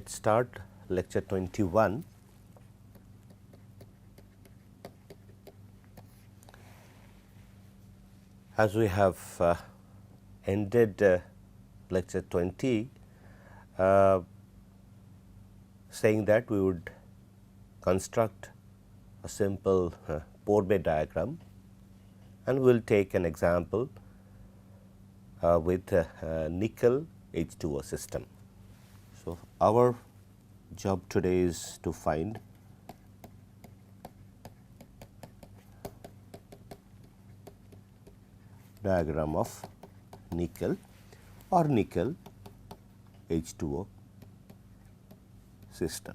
let's start lecture 21. As we have ended lecture 20, saying that we would construct a simple Pourbaix diagram, and we will take an example with nickel H2O system. So, our job today is to find diagram of nickel or nickel H2O system.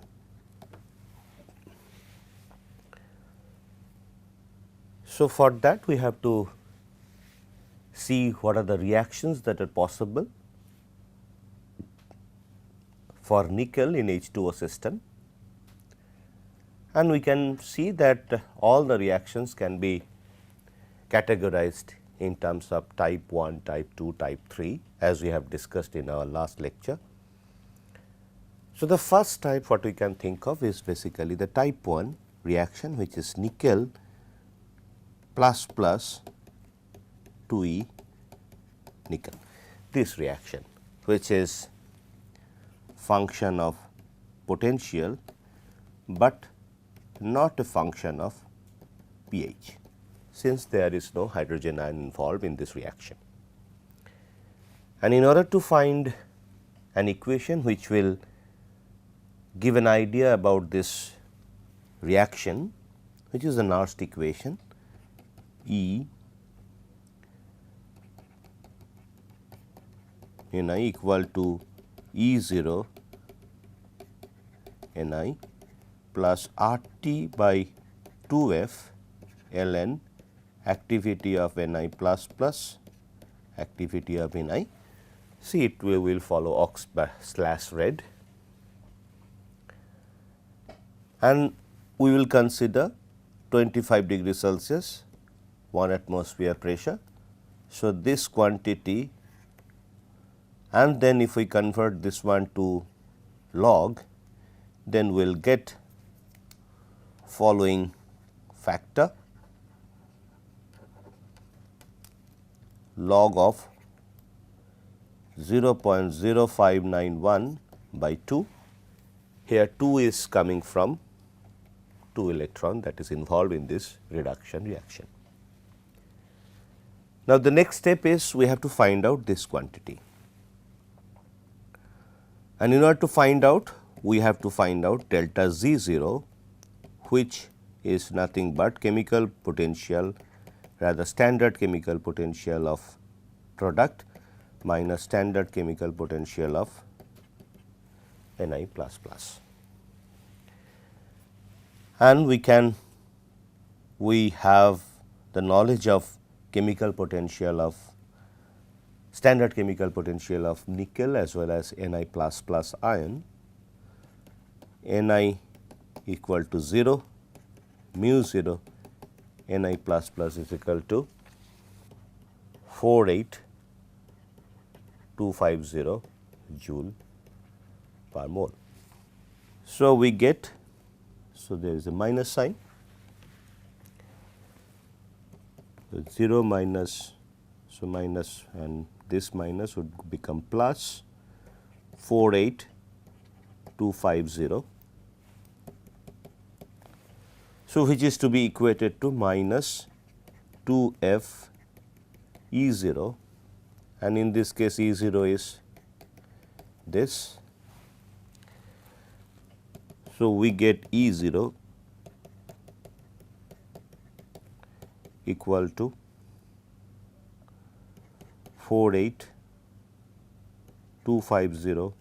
So, for that we have to see what are the reactions that are possible for nickel in H2O system, and we can see that all the reactions can be categorized in terms of type 1, type 2, type 3, as we have discussed in our last lecture. So, the first type what we can think of is basically the type 1 reaction, which is nickel plus plus 2E nickel. This reaction, which is function of potential, but not a function of pH, since there is no hydrogen ion involved in this reaction. And in order to find an equation which will give an idea about this reaction, which is the Nernst equation, E Ni equal to E0 Ni plus RT by 2F ln activity of Ni plus plus activity of Ni. See, it will follow ox slash red, and we will consider 25 degrees Celsius, 1 atmosphere pressure. So, this quantity, and then if we convert this one to log, then we will get following factor: log of 0.0591 by 2. Here 2 is coming from 2 electron that is involved in this reduction reaction. Now, the next step is we have to find out this quantity, and in order to find out, we have to find out delta Z0, which is nothing but chemical potential, rather standard chemical potential of product minus standard chemical potential of Ni plus plus. And we have the knowledge of chemical potential of standard chemical potential of nickel as well as Ni plus plus ion. Ni equal to 0, mu 0, Ni plus plus is equal to 48250 joule per mole. So, we get, so there is a minus sign, so 0 minus, so minus, and this minus would become plus 48250. So, which is to be equated to minus 2F E0, and in this case E0 is this. So, we get E0 equal to 48250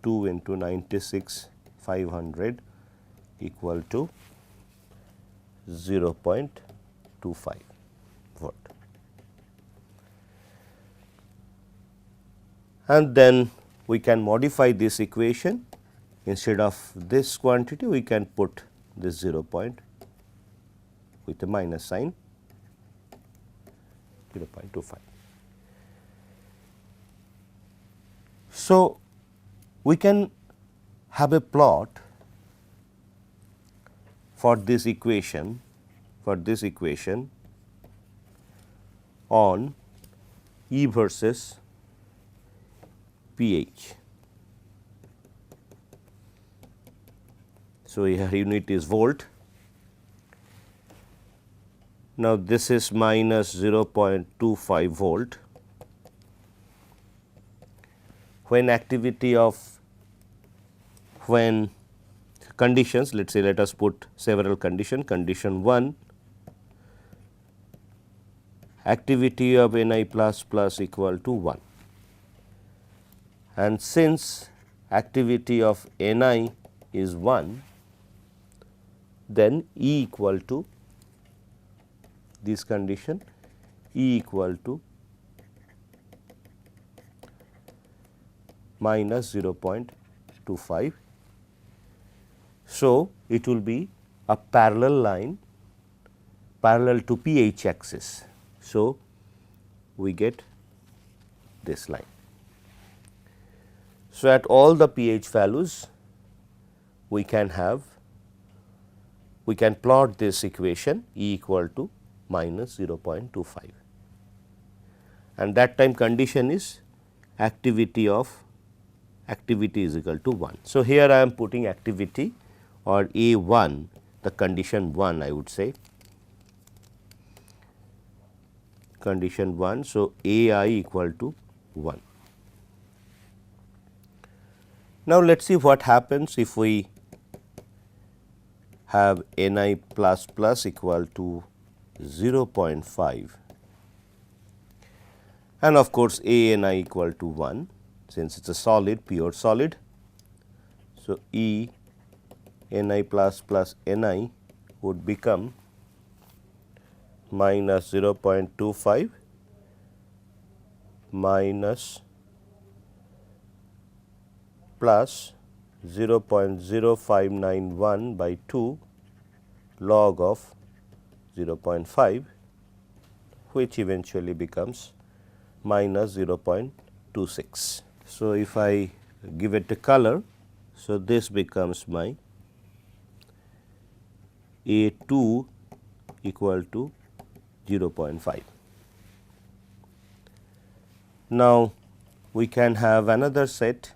2 into 96,500 equal to 0.25 volt. And then we can modify this equation. Instead of this quantity, we can put this 0 point with a minus sign, 0.25. So, we can have a plot for this equation on E versus pH. So, here unit is volt. Now, this is minus 0.25 volt. When conditions, let us say, let us put several conditions. Condition 1, activity of Ni plus plus equal to 1, and since activity of Ni is 1, then E equal to this condition, E equal to minus 0.25. So, it will be a parallel line parallel to pH axis. So, we get this line. So, at all the pH values we can plot this equation E equal to minus 0.25, and that time condition is activity is equal to 1. So, here I am putting activity or A1, the condition 1, I would say condition 1. So, AI equal to 1. Now, let us see what happens if we have Ni plus plus equal to 0.5, and of course, ANI equal to 1, since it is a solid, pure solid. So, E Ni plus plus Ni would become minus 0.25 minus plus 0.0591 by 2 log of 0.5, which eventually becomes minus 0.26. So, if I give it a color, so this becomes my A2 equal to 0.5. Now, we can have another set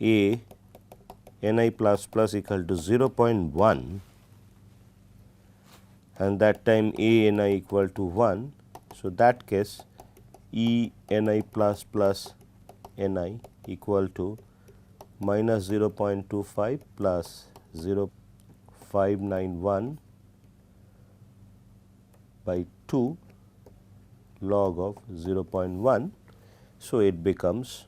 A Ni plus plus equal to 0.1, and that time A Ni equal to 1. So, that case E Ni plus plus Ni equal to minus 0.25 plus 0.591 by 2 log of 0.1. So, it becomes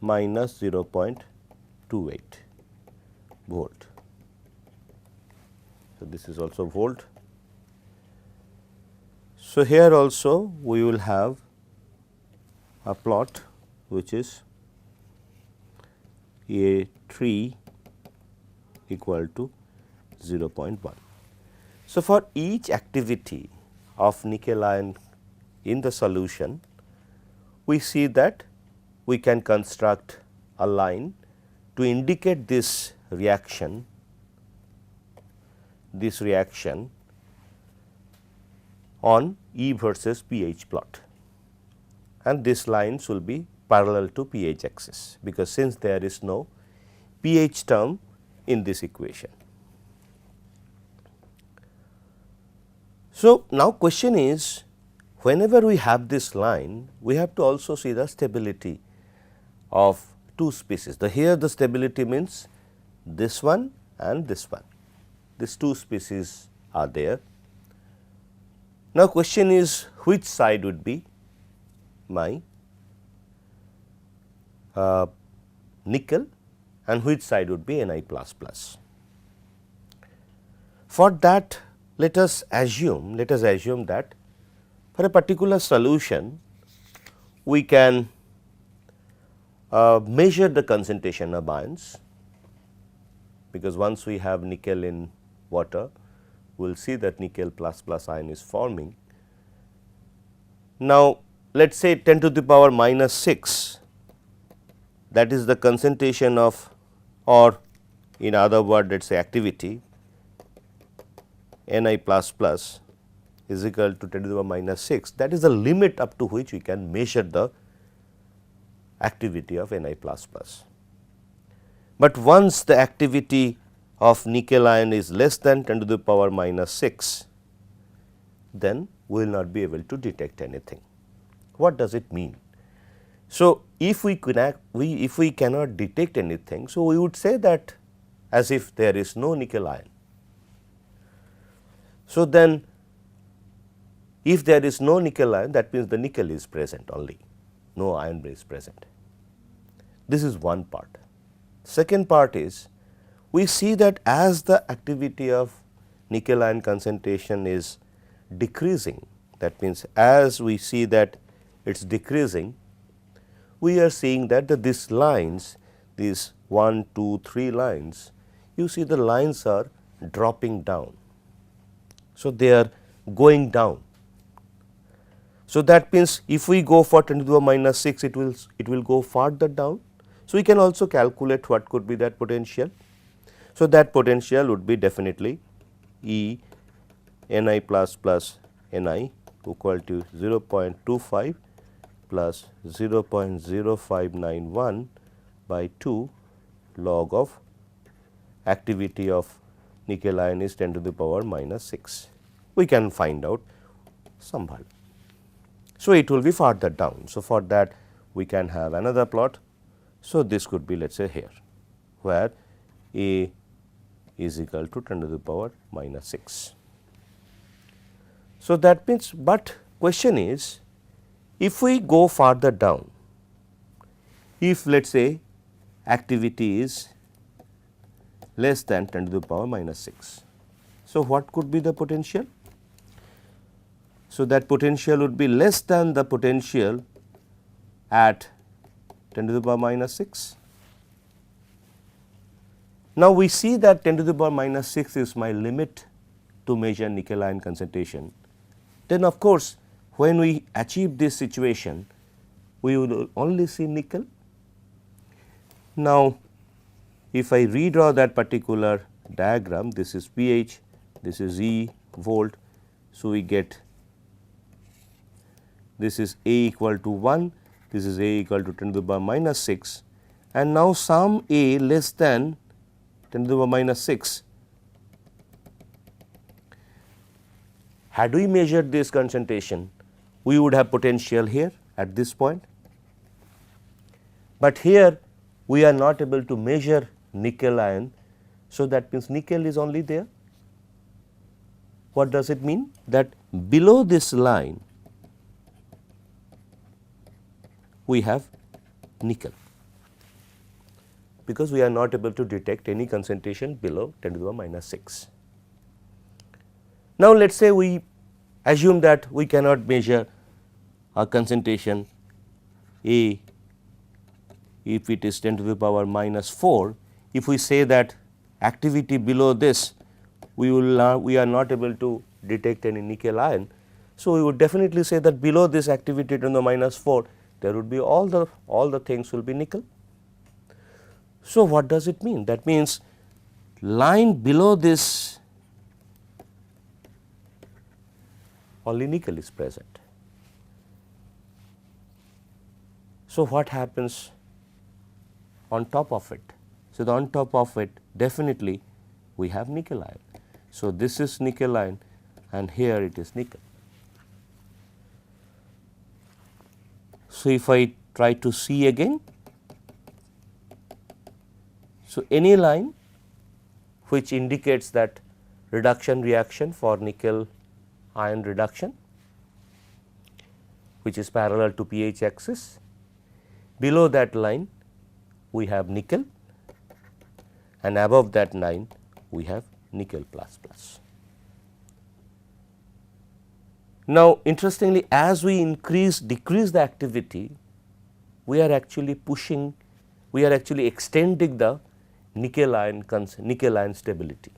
minus 0.28 volt. So, this is also volt. So, here also we will have a plot which is A3 equal to 0.1. So, for each activity of nickel ion in the solution, we see that we can construct a line to indicate this reaction on E versus pH plot, and this lines will be parallel to pH axis, because since there is no pH term in this equation. So, now question is, whenever we have this line, we have to also see the stability of two species. Here the stability means this one and this one, these two species are there. Now, question is, which side would be my nickel and which side would be Ni plus plus. For that, let us assume that for a particular solution we can measure the concentration of ions, because once we have nickel in water, we will see that nickel plus plus ion is forming. Now, let us say 10 to the power minus 6, that is the concentration of, or in other word let us say activity Ni plus plus is equal to 10 to the power minus 6, that is the limit up to which we can measure the activity of Ni plus plus. But once the activity of nickel ion is less than 10 to the power minus 6, then we will not be able to detect anything. What does it mean? So, if we cannot detect anything, so we would say that as if there is no nickel ion. So, then if there is no nickel ion, that means the nickel is present only, no ion is present. This is one part. Second part is, we see that as the activity of nickel ion concentration is decreasing, that means as we see that it is decreasing, we are seeing that these lines, these 1, 2, 3 lines, you see the lines are dropping down. So, they are going down. So, that means if we go for 10 to the power minus 6, it will go farther down. So, we can also calculate what could be that potential. So, that potential would be definitely E Ni plus plus Ni equal to 0.25 plus 0.0591 by 2 log of activity of nickel ion is 10 to the power minus 6. We can find out some value. So, it will be farther down. So, for that we can have another plot. So, this could be let us say here, where A is equal to 10 to the power minus 6. So, that means, but question is, if we go farther down, if let us say activity is less than 10 to the power minus 6. So, what could be the potential? So, that potential would be less than the potential at 10 to the power minus 6. Now, we see that 10 to the power minus 6 is my limit to measure nickel ion concentration. Then of course, when we achieve this situation, we will only see nickel. Now, if I redraw that particular diagram, this is pH, this is E volt. So, we get this is A equal to 1, this is A equal to 10 to the power minus 6, and now some A less than 10 to the power minus 6. Had we measured this concentration, we would have potential here at this point, but here we are not able to measure nickel ion. So, that means nickel is only there. What does it mean? That below this line we have nickel, because we are not able to detect any concentration below 10 to the power minus 6. Now, let us say we assume that we cannot measure a concentration A if it is 10 to the power minus 4. If we say that activity below this, we are not able to detect any nickel ion. So, we would definitely say that below this activity 10 to the minus 4, there would be all the things will be nickel. So, what does it mean? That means line below this only nickel is present. So, what happens on top of it? So, on top of it definitely we have nickel ion. So, this is nickel ion and here it is nickel. So, if I try to see again, so any line which indicates that reduction reaction for nickel ion reduction, which is parallel to pH axis, below that line we have nickel and above that line we have nickel plus plus. Now, interestingly, as we decrease the activity, we are actually extending the nickel ion stability.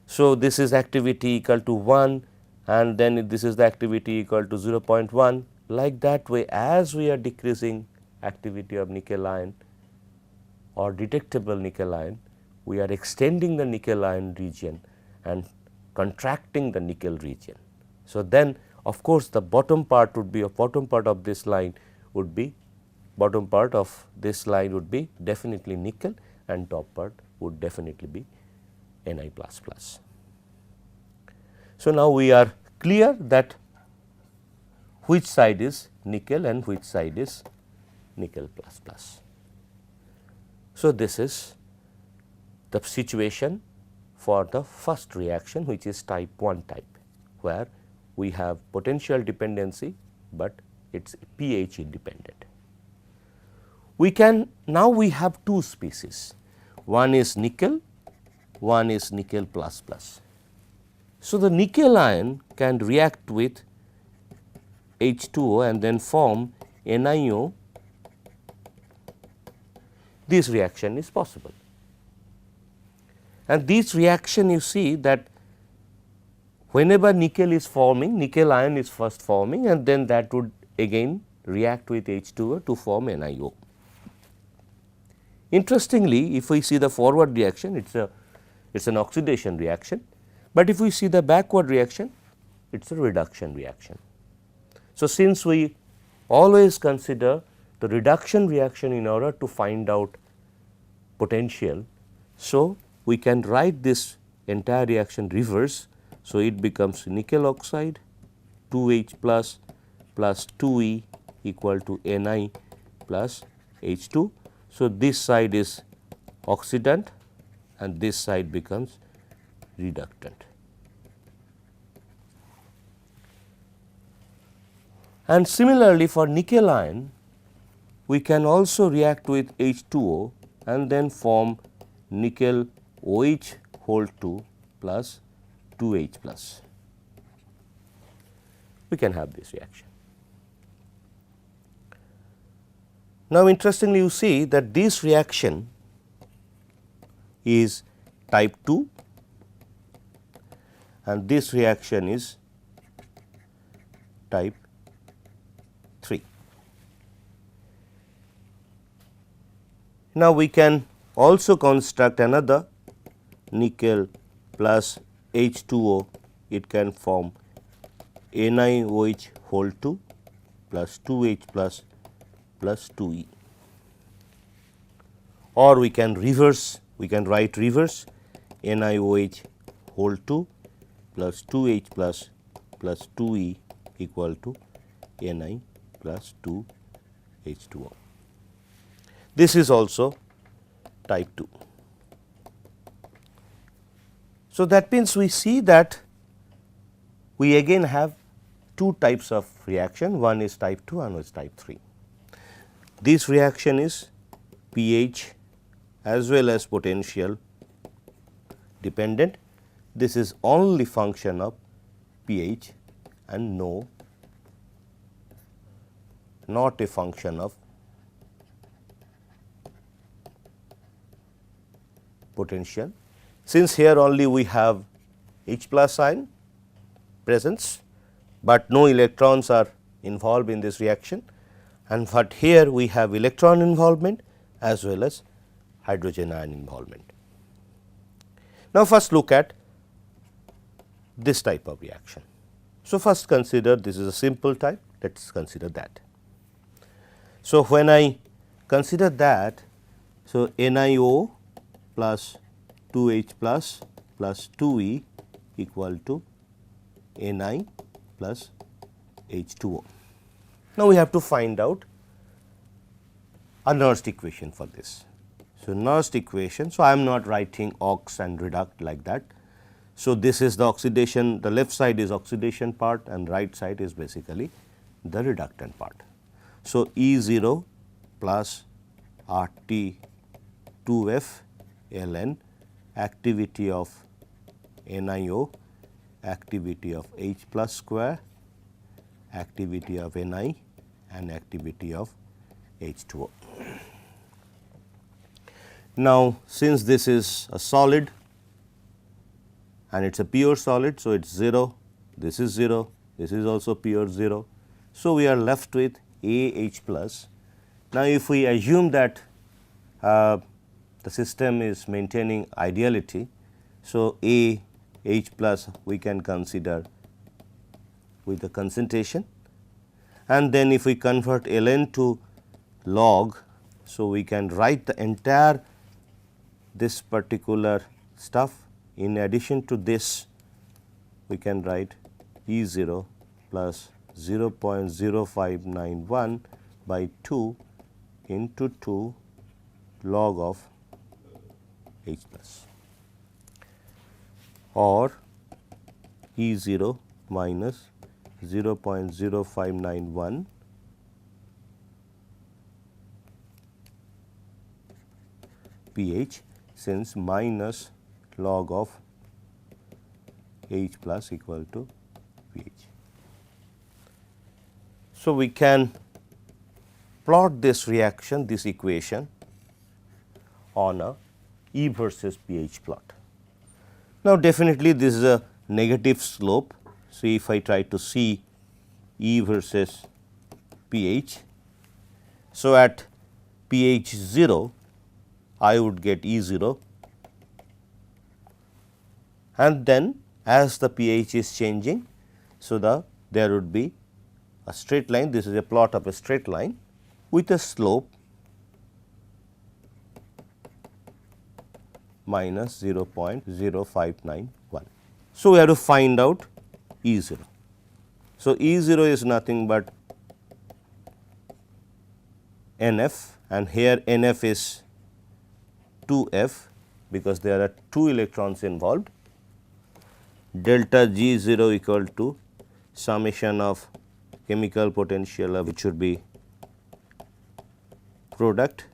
So, this is activity equal to 1 and then this is the activity equal to 0.1. Like that way, as we are decreasing activity of nickel ion or detectable nickel ion, we are extending the nickel ion region and contracting the nickel region. So, then of course, the bottom part would be bottom part of this line would be definitely nickel, and top part would definitely be Ni++. So, now we are clear that which side is nickel and which side is nickel plus plus. So, this is the situation for the first reaction, which is type 1 type, where we have potential dependency, but it is pH independent. We have two species, one is nickel, one is nickel plus plus. So, the nickel ion can react with H2O and then form NiO. This reaction is possible, and this reaction you see that whenever nickel is forming, nickel ion is first forming, and then that would again react with H2O to form NiO. Interestingly, if we see the forward reaction, it is an oxidation reaction, but if we see the backward reaction, it is a reduction reaction. So, since we always consider the reduction reaction in order to find out potential, so we can write this entire reaction reverse. So, it becomes nickel oxide 2H plus 2E equal to Ni plus H2. So, this side is oxidant and this side becomes reductant. And similarly, for nickel ion, we can also react with H2O and then form nickel OH whole 2 plus 2H plus. We can have this reaction. Now, interestingly, you see that this reaction is type 2 and this reaction is type 3. Now, we can also construct another nickel plus H2O, it can form NiOH whole 2 plus 2H plus 2E, or we can write reverse NiOH whole 2 plus 2H plus 2E equal to Ni plus 2H2O. This is also type 2. So, that means we see that we again have two types of reaction, one is type 2 and one is type 3. This reaction is pH as well as potential dependent. This is only function of pH and not a function of potential. Since here only we have H plus ion presence, but no electrons are involved in this reaction, and but here we have electron involvement as well as hydrogen ion involvement. Now, first look at this type of reaction. So, first consider this is a simple type, let us consider that. So, when I consider that, so NiO plus 2H plus 2E equal to Ni plus H2O. Now, we have to find out a Nernst equation for this. So, Nernst equation, so I am not writing ox and reduct like that. So, this is the oxidation, the left side is oxidation part and right side is basically the reductant part. So, E0 plus RT2F ln activity of NiO, activity of H plus square, activity of Ni and activity of H2O. Now, since this is a solid and it is a pure solid, so it is 0 this is 0, this is also pure 0. So, we are left with AH plus. Now, if we assume that the system is maintaining ideality, so AH plus we can consider with the concentration, and then if we convert ln to log, so we can write the entire this particular stuff. In addition to this, we can write E 0 plus 0.0591 by 2 into 2 log of H plus, or E 0 minus 0.0591 pH, since minus log of H plus equal to pH. So, we can plot this reaction, this equation on a E versus pH plot. Now, definitely this is a negative slope. So, if I try to see E versus pH, so at pH 0 I would get E 0, and then as the pH is changing, so there would be a straight line. This is a plot of a straight line with a slope minus 0.0591. So, we have to find out E 0. So, E 0 is nothing but NF, and here NF is 2F because there are 2 electrons involved. Delta G 0 equal to summation of chemical potential of which should be product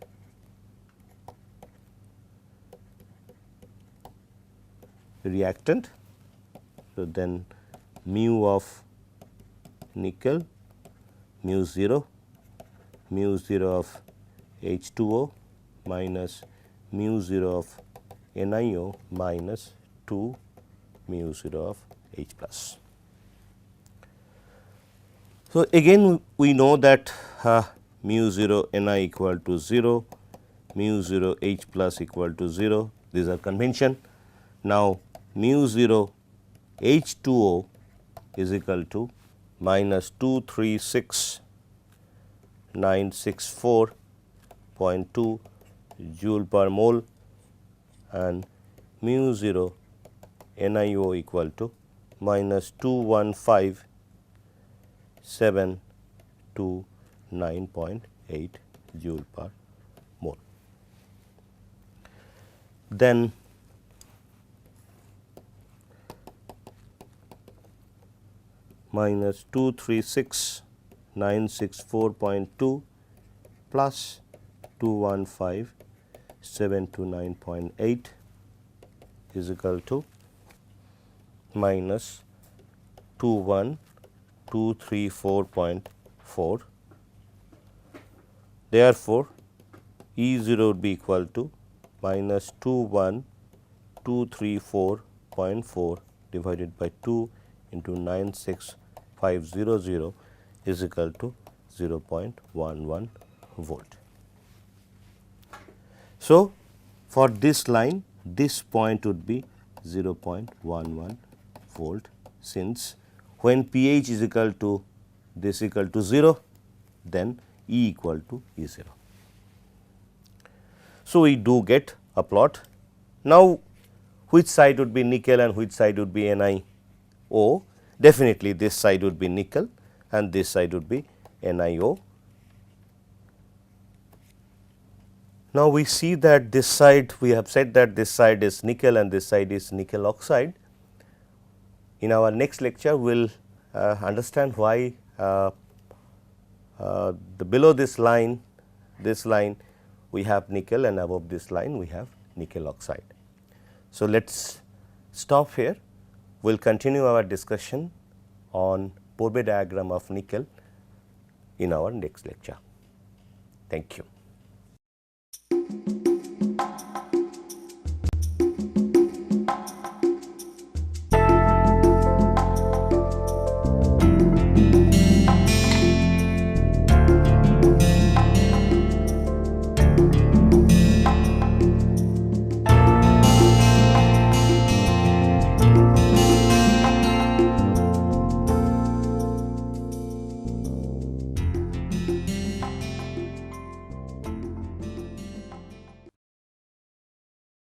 reactant. So, then mu of nickel, mu 0 of H2O minus mu 0 of NiO minus 2 mu 0 of H plus. So, again we know that mu 0 Ni equal to 0, mu 0 H plus equal to 0, these are convention. Now, mu 0 H2O is equal to minus 236,964.2 joule per mole, and mu 0 NiO equal to minus 215729.8 joule per mole. Then minus 236,964.2 plus 215,729.8 is equal to minus 21234.4. Therefore, E 0 would be equal to minus 21234.4 divided by 2 into 96500 is equal to 0.11 volt. So, for this line, this point would be 0.11 volt, since when pH is equal to this equal to 0, then E equal to E 0. So, we do get a plot. Now, which side would be nickel and which side would be NiO? Definitely this side would be nickel and this side would be NiO. Now, we see that this side, we have said that this side is nickel and this side is nickel oxide. In our next lecture, we will understand why below this line we have nickel and above this line we have nickel oxide. So, let us stop here. We will continue our discussion on Pourbaix diagram of nickel in our next lecture. Thank you.